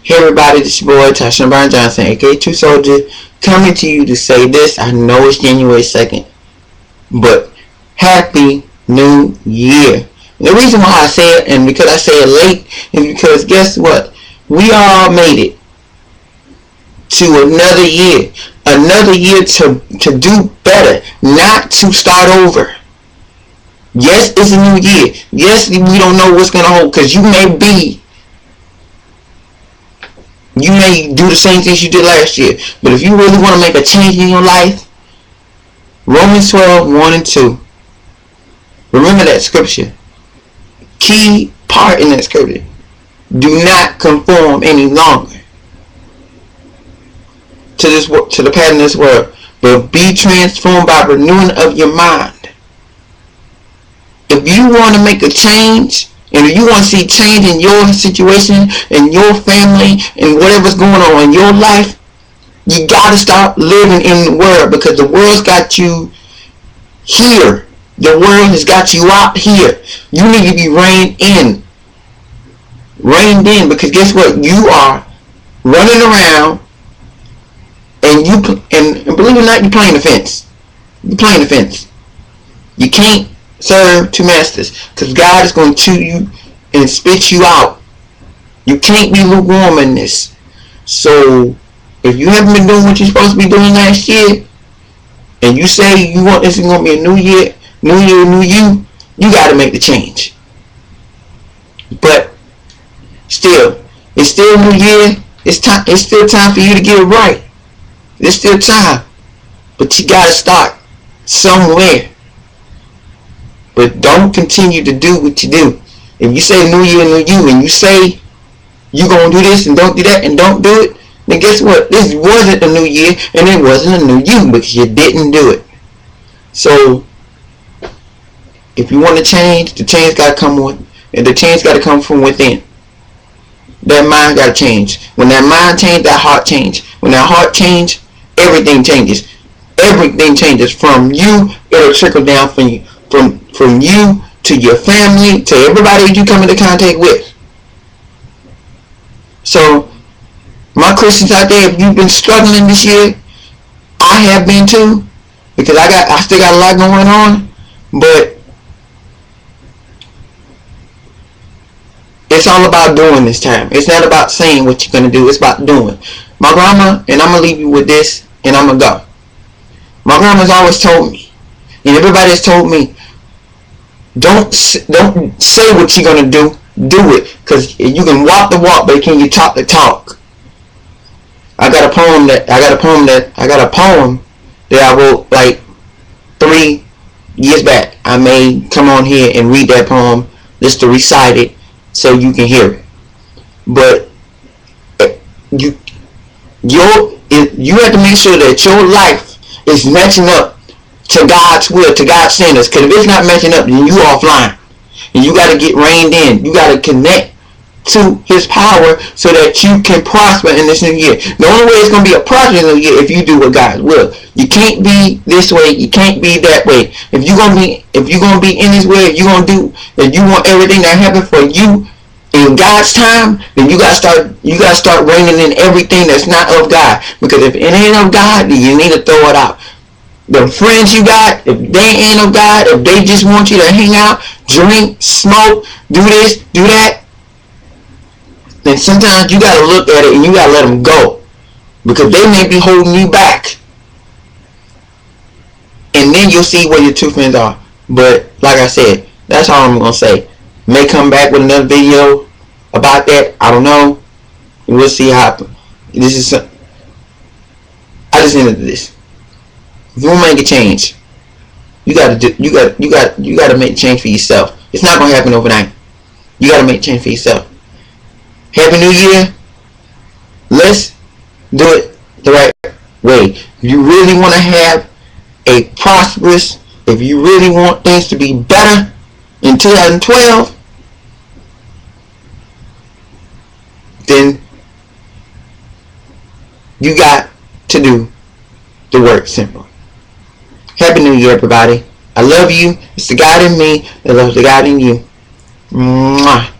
Hey everybody, this is your boy Tasha Brian Johnson, aka True Soldier, coming to you to say this. I know it's January 2nd, but Happy New Year. The reason why I say it, and because I say it late, is because guess what? We all made it to another year. Another year to do better, not to start over. Yes, it's a new year. Yes, we don't know what's going to hold, because you may do the same things you did last year. But if you really want to make a change in your life, Romans 12, 1 and 2. Remember that scripture. Key part in that scripture. Do not conform any longer to the pattern of this world, but be transformed by renewing of your mind. If you want to make a change, and if you want to see change in your situation, in your family, and whatever's going on in your life, you got to stop living in the world, because the world's got you here. The world has got you out here. You need to be reined in. Reined in, because guess what? You are running around, and believe it or not, you're playing the fence. You're playing the fence. You can't serve two masters, because God is going to chew you and spit you out. You can't be lukewarm in this. So if you haven't been doing what you're supposed to be doing last year, and you say you want this is going to be a new year, new you, you got to make the change. But still, it's still a new year. It's still time for you to get it right. There's still time, but you got to start somewhere. But don't continue to do what you do. If you say new year, new you, and you say you're going to do this and don't do that and don't do it, then guess what? This wasn't a new year, and it wasn't a new you, because you didn't do it. So if you want to change, the change got to come and the change got to come from within. That mind got to change. When that mind change, that heart change. When that heart change, everything changes. Everything changes. From you, it'll trickle down from you. From you to your family, to everybody you come into contact with. So, my Christians out there, if you've been struggling this year, I have been too, because I still got a lot going on, but it's all about doing this time. It's not about saying what you're going to do, it's about doing. My grandma, and I'm going to leave you with this, and I'm going to go. My grandma's always told me, and everybody's told me, don't say what you're going to do it, because you can walk the walk, but can you talk the talk? I got a poem that I wrote like 3 years back. I may come on here and read that poem just to recite it so you can hear it. But you have to make sure that your life is matching up to God's will, to God's standards. Because if it's not matching up, then you offline. And you got to get reined in. You got to connect to His power so that you can prosper in this new year. The only way it's going to be a prosperous new year if you do what God will. You can't be this way. You can't be that way. If you're going to be in His way, if you're going to do, if you want everything to happen for you in God's time, then you got to start reining in everything that's not of God. Because if it ain't of God, then you need to throw it out. The friends you got, if they ain't of God, if they just want you to hang out, drink, smoke, do this, do that, then sometimes you got to look at it and you got to let them go, because they may be holding you back. And then you'll see where your true friends are. But like I said, that's all I'm going to say. May come back with another video about that. I don't know. We'll see how. I just ended this. If you want to make a change, you got to make a change for yourself. It's not going to happen overnight. You got to make a change for yourself. Happy New Year. Let's do it the right way. If you really want to have a prosperous, if you really want things to be better in 2012, then you got to do the work simple. Happy New Year, everybody. I love you. It's the God in me that loves the God in you. Mwah.